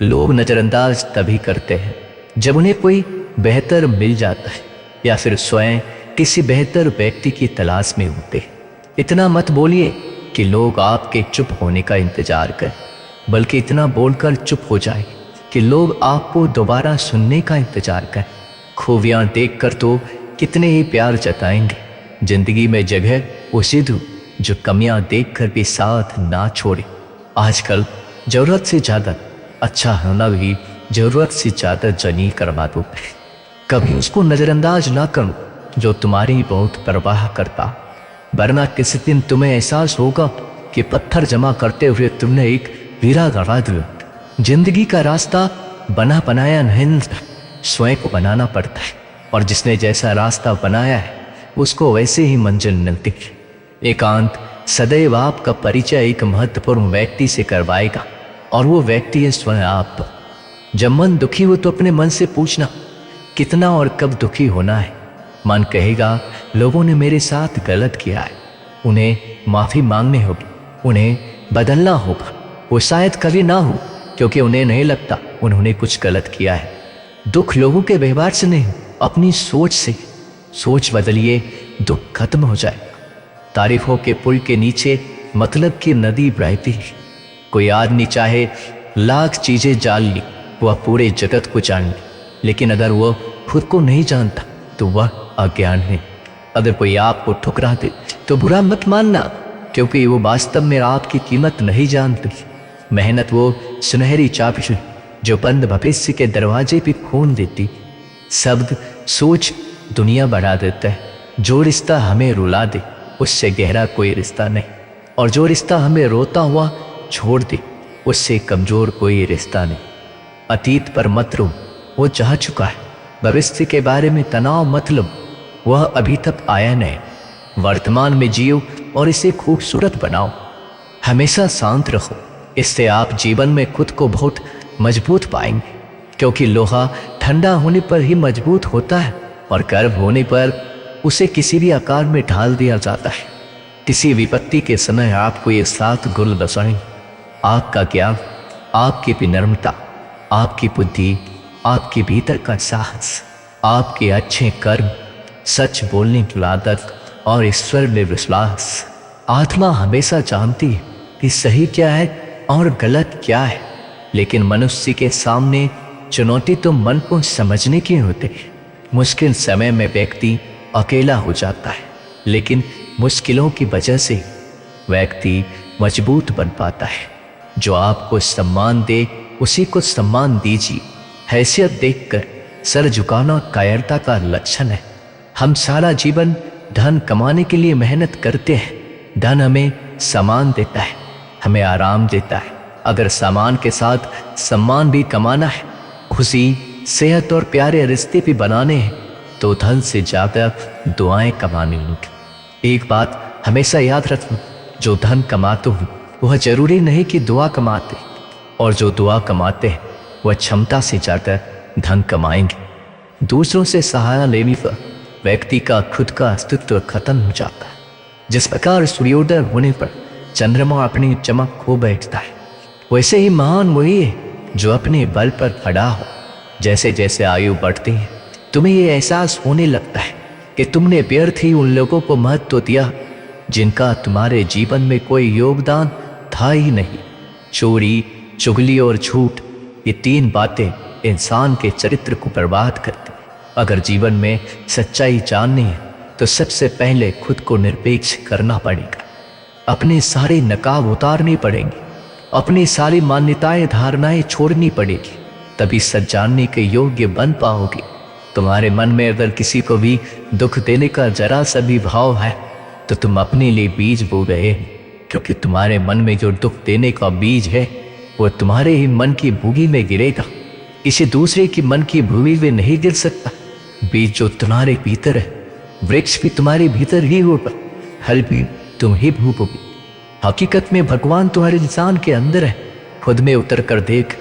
लोग नजरअंदाज तभी करते हैं जब उन्हें कोई बेहतर मिल जाता है या फिर स्वयं किसी बेहतर व्यक्ति की तलाश में होते हैं। इतना मत बोलिए कि लोग आपके चुप होने का इंतजार करें, बल्कि इतना बोलकर चुप हो जाए कि लोग आपको दोबारा सुनने का इंतजार करें। खूबियां देखकर तो कितने ही प्यार जताएंगे। जिंदगी में जगह उसे दो जो कमियां देखकर भी साथ ना छोड़े। आजकल जरूरत से ज्यादा अच्छा होना भी जरूरत से ज्यादा जनी करवा दो। कभी उसको नजरअंदाज ना करो जो तुम्हारी बहुत परवाह करता, वरना किसी दिन तुम्हें एहसास होगा कि पत्थर जमा करते हुए तुमने एक हीरा गंवा दिया। जिंदगी का रास्ता बना बनाया नहीं, स्वयं को बनाना पड़ता है, और जिसने जैसा रास्ता बनाया है उसको वैसे ही मंजिल मिलती है। एकांत सदैव आपका परिचय एक महत्वपूर्ण व्यक्ति से करवाएगा, और वो व्यक्ति है स्वयं आप। जब मन दुखी हो तो अपने मन से पूछना कितना और कब दुखी होना है। मन कहेगा लोगों ने मेरे साथ गलत किया है, उन्हें माफी मांगनी होगी, उन्हें बदलना होगा। वो शायद कभी ना हो, क्योंकि उन्हें नहीं लगता उन्होंने कुछ गलत किया है। दुख लोगों के व्यवहार से नहीं, अपनी सोच से। सोच बदलिए, दुख खत्म हो जाए। तारीफों के पुल के नीचे मतलब की नदी बहती है। कोई आदमी चाहे लाख चीजें जान ली, वह पूरे जगत को जान ले, लेकिन अगर वह खुद को नहीं जानता तो वह अज्ञान है। अगर कोई आपको ठुकरा दे तो बुरा मत मानना, क्योंकि वो वास्तव में आपकी कीमत नहीं जानती। मेहनत वो सुनहरी चाबी है जो बंद भविष्य के दरवाजे भी खोल देती। शब्द सोच दुनिया बढ़ा देता है। जो रिश्ता हमें रुला दे उससे गहरा कोई रिश्ता नहीं, और जो रिश्ता हमें रोता हुआ छोड़ दे उससे कमजोर कोई रिश्ता नहीं। अतीत पर मत रो, वो चाह चुका है। भविष्य के बारे में तनाव मत लो, वह अभी तक आया नहीं। वर्तमान में जियो और इसे खूबसूरत बनाओ। हमेशा शांत रहो, इससे आप जीवन में खुद को बहुत मजबूत पाएंगे, क्योंकि लोहा ठंडा होने पर ही मजबूत होता है, और गर्म होने पर उसे किसी भी आकार में ढाल दिया जाता है। किसी विपत्ति के समय आपको ये 7 गुण बसाएं: आपका ज्ञान, आपकी विनम्रता, आपकी बुद्धि, आपके भीतर का साहस, आपके अच्छे कर्म, सच बोलने की आदत और ईश्वर में विश्वास। आत्मा हमेशा जानती है कि सही क्या है और गलत क्या है, लेकिन मनुष्य के सामने चुनौती तो मन को समझने की होती है। मुश्किल समय में व्यक्ति अकेला हो जाता है, लेकिन मुश्किलों की वजह से व्यक्ति मजबूत बन पाता है। जो आपको सम्मान दे उसी को सम्मान दीजिए। हैसियत देखकर सर झुकाना कायरता का लक्षण है। हम सारा जीवन धन कमाने के लिए मेहनत करते हैं। धन हमें सम्मान देता है, हमें आराम देता है। अगर सामान के साथ सम्मान भी कमाना है, खुशी, सेहत और प्यारे रिश्ते भी बनाने हैं, तो धन से ज्यादा दुआएं कमानी होंगी। एक बात हमेशा याद रखना, जो धन कमाते हो वह जरूरी नहीं कि दुआ कमाते, और जो दुआ कमाते हैं वह क्षमता से ज्यादा धन कमाएंगे। दूसरों से सहारा लेने पर व्यक्ति का खुद का अस्तित्व खत्म हो जाता है। जिस प्रकार सूर्योदय होने पर चंद्रमा अपनी चमक खो बैठता है, वैसे ही महान वही है जो अपने बल पर खड़ा हो। जैसे जैसे आयु बढ़ती है तुम्हें ये एहसास होने लगता है कि तुमने व्यर्थ ही उन लोगों को महत्व दिया जिनका तुम्हारे जीवन में कोई योगदान था ही नहीं। चोरी, चुगली और झूठ, ये 3 बातें इंसान के चरित्र को बर्बाद करती। अगर जीवन में सच्चाई जाननी है तो सबसे पहले खुद को निरपेक्ष करना पड़ेगा। अपने सारे नकाब उतारने पड़ेंगे, अपनी सारी मान्यताएं धारणाएं छोड़नी पड़ेगी, तभी सच जानने के योग्य बन पाओगे। तुम्हारे मन में अगर किसी को भी दुख देने का जरा सा भी भाव है तो तुम अपने लिए बीज बो गए, क्योंकि तुम्हारे मन में जो दुख देने का बीज है वो तुम्हारे ही मन की भूमि में गिरेगा। किसी दूसरे की मन की भूमि में नहीं गिर सकता। बीज जो तुम्हारे भीतर है, वृक्ष भी तुम्हारे भीतर ही होगा, फल भी तुम ही भोगोगे। हकीकत में भगवान तुम्हारे इंसान के अंदर है। खुद में उतर कर देख,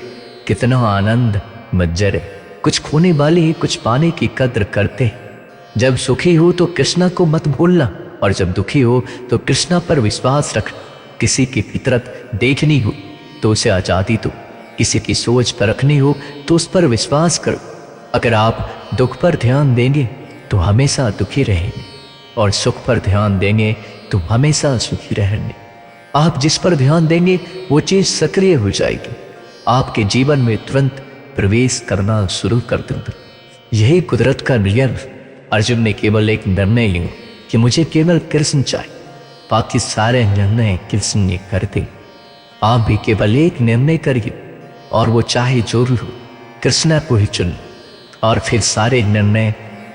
कितना आनंद मज्जर है। कुछ खोने वाले ही कुछ पाने की कद्र करते हैं। जब सुखी हो तो कृष्णा को मत भूलना, और जब दुखी हो तो कृष्णा पर विश्वास रख। किसी की फितरत देखनी हो तो उसे आजादी दो, किसी की सोच परखनी हो तो उस पर विश्वास करो। अगर आप दुख पर ध्यान देंगे तो हमेशा दुखी रहेंगे, और सुख पर ध्यान देंगे तो हमेशा सुखी रहेंगे। आप जिस पर ध्यान देंगे वो चीज सक्रिय हो जाएगी, आपके जीवन में तुरंत प्रवेश करना शुरू कर देगा। यही कुदरत का नियम। अर्जुन ने केवल एक निर्णय लिया कि मुझे केवल कृष्ण चाहिए, बाकी सारे निर्णय कृष्ण ने कर दे। आप भी केवल एक निर्णय करिए, और वो चाहे जो भी हो, कृष्णा को ही चुन, और फिर सारे निर्णय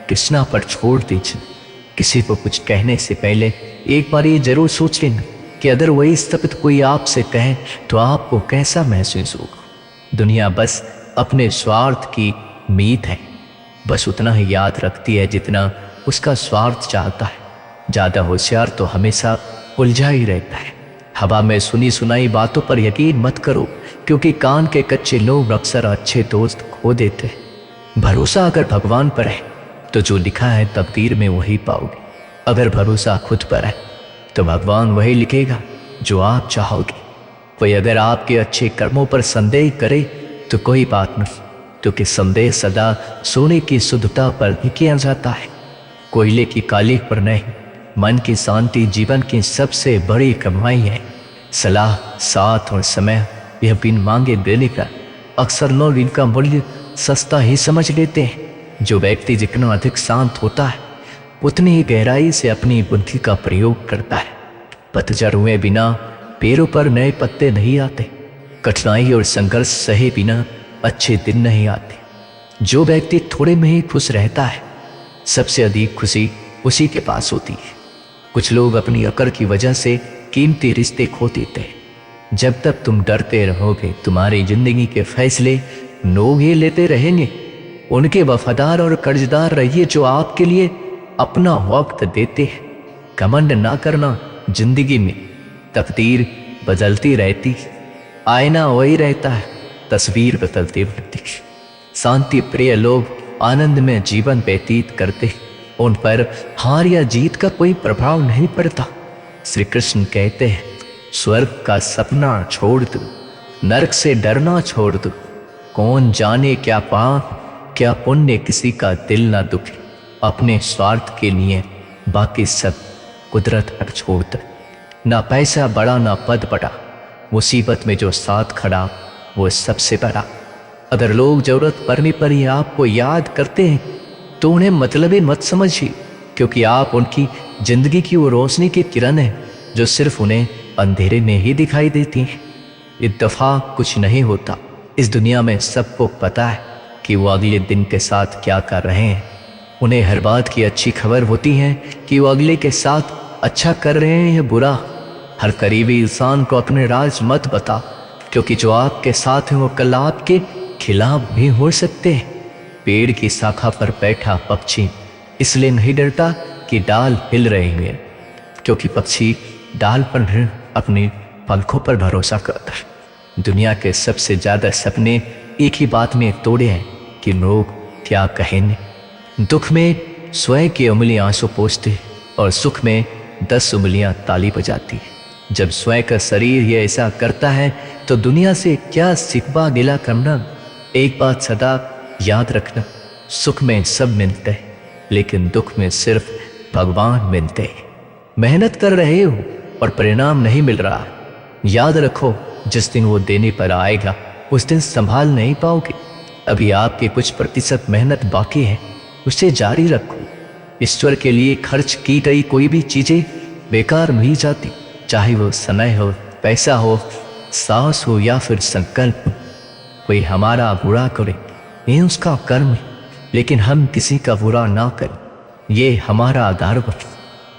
कृष्णा पर छोड़ दीजिए। किसी को कुछ कहने से पहले एक बार ये जरूर सोच लेना कि अगर वही शब्द कोई आपसे कहे तो आपको कैसा महसूस होगा। दुनिया बस अपने स्वार्थ की मीत है, बस उतना ही याद रखती है जितना उसका स्वार्थ चाहता है। ज्यादा होशियार तो हमेशा उलझा ही रहता है। हवा में सुनी सुनाई बातों पर यकीन मत करो, क्योंकि कान के कच्चे लोग अक्सर अच्छे दोस्त खो देते हैं। भरोसा अगर भगवान पर है तो जो लिखा है तकदीर में वही पाओगे। अगर भरोसा खुद पर है तो भगवान वही लिखेगा जो आप चाहोगे। कोई अगर आपके अच्छे कर्मों पर संदेह करे तो कोई बात नहीं, क्योंकि संदेह सदा सोने की शुद्धता पर ही किया जाता है, कोयले की काली पर नहीं। मन की शांति जीवन की सबसे बड़ी कमाई है। सलाह, साथ और समय यह बिन मांगे देने का अक्सर लोग इनका मूल्य सस्ता ही समझ लेते हैं। जो व्यक्ति जितना अधिक शांत होता है उतनी ही गहराई से अपनी बुद्धि का प्रयोग करता है। पतझड़ हुए बिना पेड़ों पर नए पत्ते नहीं आते। कठिनाई और संघर्ष सहे बिना अच्छे दिन नहीं आते। जो व्यक्ति थोड़े में ही खुश रहता है, सबसे अधिक खुशी उसी के पास होती है। कुछ लोग अपनी अकड़ की वजह से कीमती रिश्ते खो देते हैं। जब तक तुम डरते रहोगे, तुम्हारी जिंदगी के फैसले लोग ही लेते रहेंगे। उनके वफादार और कर्जदार रहिए जो आपके लिए अपना वक्त देते हैं। घमंड ना करना। जिंदगी में तकदीर बदलती रहती है, आईना वही रहता है, तस्वीर बदलती रहती है। शांति प्रिय लोग आनंद में जीवन व्यतीत करते हैं, उन पर हार या जीत का कोई प्रभाव नहीं पड़ता। श्री कृष्ण कहते हैं, स्वर्ग का सपना छोड़ दो, नरक से डरना छोड़ दो। कौन जाने क्या पाप क्या पुण्य किसी का दिल ना दुखे। अपने स्वार्थ के लिए बाकी सब कुदरत पर छोड़ दो। ना पैसा बड़ा ना पद बड़ा, मुसीबत में जो साथ खड़ा वो सबसे बड़ा। अगर लोग जरूरत पड़ने पर ही आपको याद करते हैं तो उन्हें मतलबी मत समझिए, क्योंकि आप उनकी जिंदगी की वो रोशनी की किरण है जो सिर्फ उन्हें अंधेरे में ही दिखाई देती है। एक दफा कुछ नहीं होता। इस दुनिया में सबको पता है कि वो अगले दिन के साथ क्या कर रहे हैं। उन्हें हर बात की अच्छी खबर होती है कि वो अगले के साथ अच्छा कर रहे हैं या बुरा। हर करीबी इंसान को अपने राज मत बता, क्योंकि जो आपके साथ हैं वो कल आपके खिलाफ भी हो सकते हैं। पेड़ की शाखा पर बैठा पक्षी इसलिए नहीं डरता कि डाल हिल रहे हैं, क्योंकि पक्षी डाल पर अपने पंखों पर भरोसा करता है। दुनिया के सबसे ज्यादा सपने एक ही बात में तोड़े हैं कि लोग क्या कहेंगे। दुख में स्वयं की उंगलियां आंसू पोंछती और सुख में 10 उंगलियां ताली बजाती है। जब स्वयं का शरीर ये ऐसा करता है तो दुनिया से क्या सिकवा गिला करना। एक बात सदा याद रखना, सुख में सब मिलते हैं, लेकिन दुख में सिर्फ भगवान मिलते हैं। मेहनत कर रहे हो और परिणाम नहीं मिल रहा, याद रखो जिस दिन वो देने पर आएगा उस दिन संभाल नहीं पाओगे। अभी आपके कुछ प्रतिशत मेहनत बाकी है, उसे जारी रखो। ईश्वर के लिए खर्च की गई कोई भी चीजें बेकार नहीं जाती, चाहे वो समय हो, पैसा हो, सांस हो या फिर संकल्प। कोई हमारा बुरा करे ये उसका कर्म है, लेकिन हम किसी का बुरा ना करें ये हमारा आधार बने।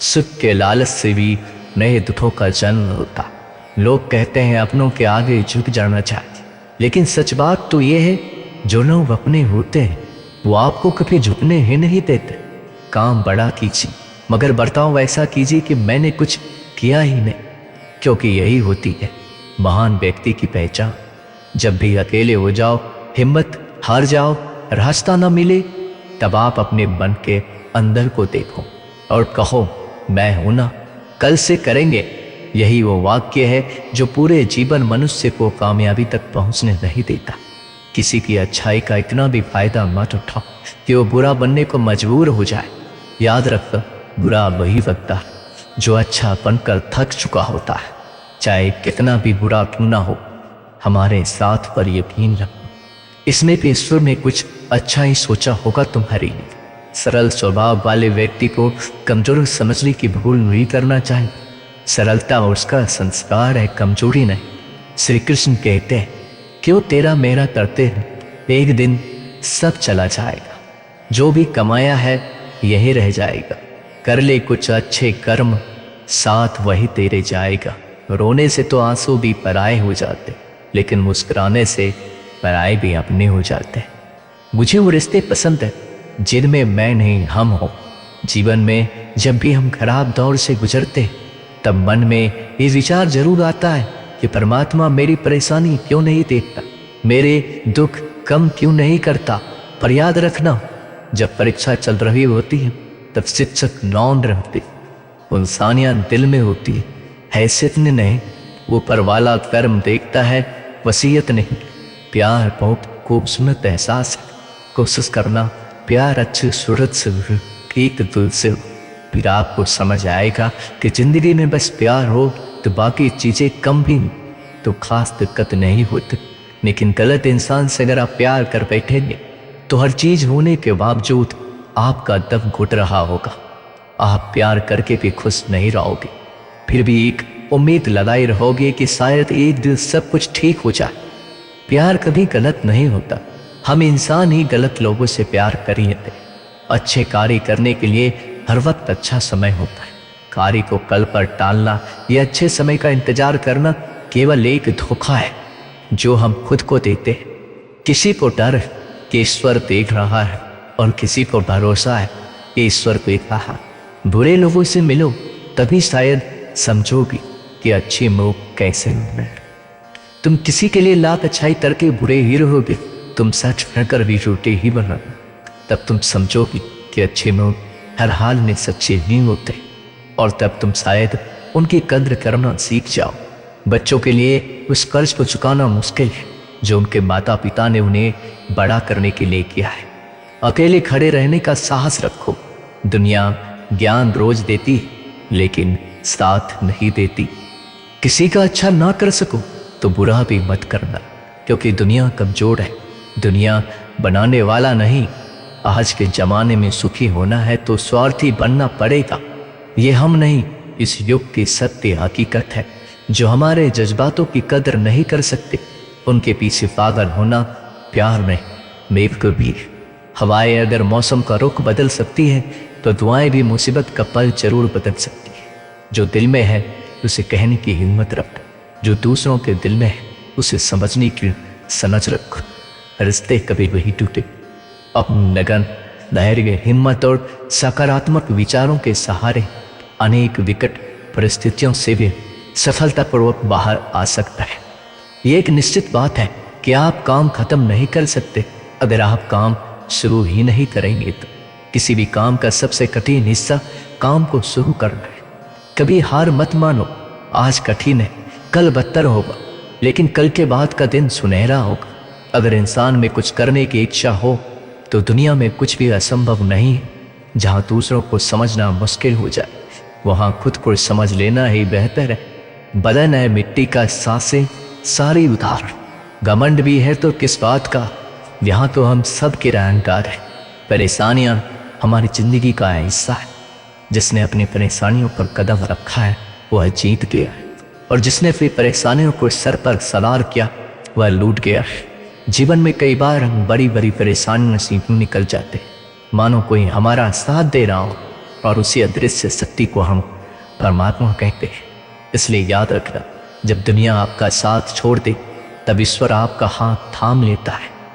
सुख के लालच से भी नए दुखों का जन्म होता। लोग कहते हैं अपनों के आगे झुक जाना चाहिए, लेकिन सच बात तो ये है जो लोग अपने होते हैं वो आपको कभी झुकने ही नहीं देते। काम बड़ा कीजिए मगर बर्ताव वैसा कीजिए कि मैंने कुछ किया ही नहीं, क्योंकि यही होती है महान व्यक्ति की पहचान। जब भी अकेले हो जाओ, हिम्मत हार जाओ, रास्ता न मिले, तब आप अपने मन के अंदर को देखो और कहो मैं हूं ना, कल से करेंगे। यही वो वाक्य है जो पूरे जीवन मनुष्य को कामयाबी तक पहुंचने नहीं देता। किसी की अच्छाई का इतना भी फायदा मत उठाओ कि वो बुरा बनने को मजबूर हो जाए। याद रखो, बुरा वही लगता है जो अच्छा बनकर थक चुका होता है। चाहे कितना भी बुरा क्यों ना हो, हमारे साथ पर यकीन रखो, इसमें भी ईश्वर ने कुछ अच्छा ही सोचा होगा तुम्हारे लिए। सरल स्वभाव वाले व्यक्ति को कमजोर समझने की भूल नहीं करना चाहिए। सरलता उसका संस्कार है, कमजोरी नहीं। श्री कृष्ण कहते हैं, क्यों तेरा मेरा करते हैं, एक दिन सब चला जाएगा। जो भी कमाया है यही रह जाएगा। कर ले कुछ अच्छे कर्म, साथ वही तेरे जाएगा। रोने से तो आंसू भी पराए हो जाते, लेकिन मुस्कुराने से पराए भी अपने हो जाते हैं। मुझे वो रिश्ते पसंद है जिनमें मैं नहीं हम हो। जीवन में जब भी हम खराब दौर से गुजरते तब मन में ये विचार जरूर आता है कि परमात्मा मेरी परेशानी क्यों नहीं देखता, मेरे दुख कम क्यों नहीं करता। पर याद रखना, जब परीक्षा चल रही होती है तब शिक्षक नौन रहते, इंसानियत दिल में होती है, हैसियत ने नहीं। वो पर वाला कर्म देखता है, वसीयत नहीं। प्यार बहुत खूबसूरत एहसास है। कोशिश करना प्यार अच्छी सूरत से ठीक दिल से, फिर आपको समझ आएगा कि जिंदगी में बस प्यार हो तो बाकी चीजें कम भी तो खास दिक्कत नहीं होती। लेकिन गलत इंसान से अगर आप प्यार कर बैठेंगे तो हर चीज होने के बावजूद आपका दम घुट रहा होगा। आप प्यार करके भी खुश नहीं रहोगे, फिर भी एक उम्मीद लगाई रहोगे कि शायद एक दिन सब कुछ ठीक हो जाए। प्यार कभी गलत नहीं होता, हम इंसान ही गलत लोगों से प्यार कर ही लेते। अच्छे कार्य करने के लिए हर वक्त अच्छा समय होता है। कार्य को कल पर टालना या अच्छे समय का इंतजार करना केवल एक धोखा है जो हम खुद को देते हैं। किसी को डर है कि ईश्वर देख रहा है और किसी को भरोसा है कि ईश्वर देख रहा है। बुरे लोगों से मिलो तभी शायद समझोगी कि अच्छी मोह कैसे होना है। तुम किसी के लिए लाख अच्छाई करके बुरे ही रहोगे, तुम सच कहकर भी झूठे ही बनो, तब तुम समझोगी कि अच्छे मोह हर हाल में सच्चे नहीं होते। और तब तुम शायद उनकी कद्र करना सीख जाओ। बच्चों के लिए उस कर्ज को चुकाना मुश्किल है जो उनके माता पिता ने उन्हें बड़ा करने के लिए किया है। अकेले खड़े रहने का साहस रखो। दुनिया ज्ञान रोज देती लेकिन साथ नहीं देती। किसी का अच्छा ना कर सको तो बुरा भी मत करना, क्योंकि दुनिया कमजोर है, दुनिया बनाने वाला नहीं। आज के जमाने में सुखी होना है तो स्वार्थी बनना पड़ेगा। ये हम नहीं, इस युग की सत्य हकीकत है। जो हमारे जज्बातों की कदर नहीं कर सकते उनके पीछे पागल होना प्यार नहीं, बेवकूफी। हवाएं अगर मौसम का रुख बदल सकती है तो दुआएं भी मुसीबत का पल जरूर बदल सकती है। जो दिल में है उसे कहने की हिम्मत रख, जो दूसरों के दिल में है उसे समझने की समझ रख। रिश्ते कभी वही टूटे अपनी लगन, धैर्य, हिम्मत और सकारात्मक विचारों के सहारे अनेक विकट परिस्थितियों से भी सफलतापूर्वक बाहर आ सकता है। ये एक निश्चित बात है कि आप काम खत्म नहीं कर सकते अगर आप काम शुरू ही नहीं करेंगे। तो किसी भी काम का सबसे कठिन हिस्सा काम को शुरू करना है। कभी हार मत मानो। आज कठिन है, कल बदतर होगा, लेकिन कल के बाद का दिन सुनहरा होगा। अगर इंसान में कुछ करने की इच्छा हो तो दुनिया में कुछ भी असंभव नहीं है। जहाँ दूसरों को समझना मुश्किल हो जाए वहाँ खुद को समझ लेना ही बेहतर है। बदन है मिट्टी का, सांसें सारी उधार। घमंड भी है तो किस बात का, यहाँ तो हम सब के अहंकार है। परेशानियाँ हमारी जिंदगी का हिस्सा है। जिसने अपनी परेशानियों पर कदम रखा है वह जीत गया है, और जिसने फिर परेशानियों को सर पर सवार किया वह लूट गया है। जीवन में कई बार हम बड़ी बड़ी परेशानियों से निकल जाते हैं, मानो कोई हमारा साथ दे रहा हो, और उसी अदृश्य शक्ति को हम परमात्मा कहते हैं। इसलिए याद रखना, जब दुनिया आपका साथ छोड़ दे तब ईश्वर आपका हाथ थाम लेता है।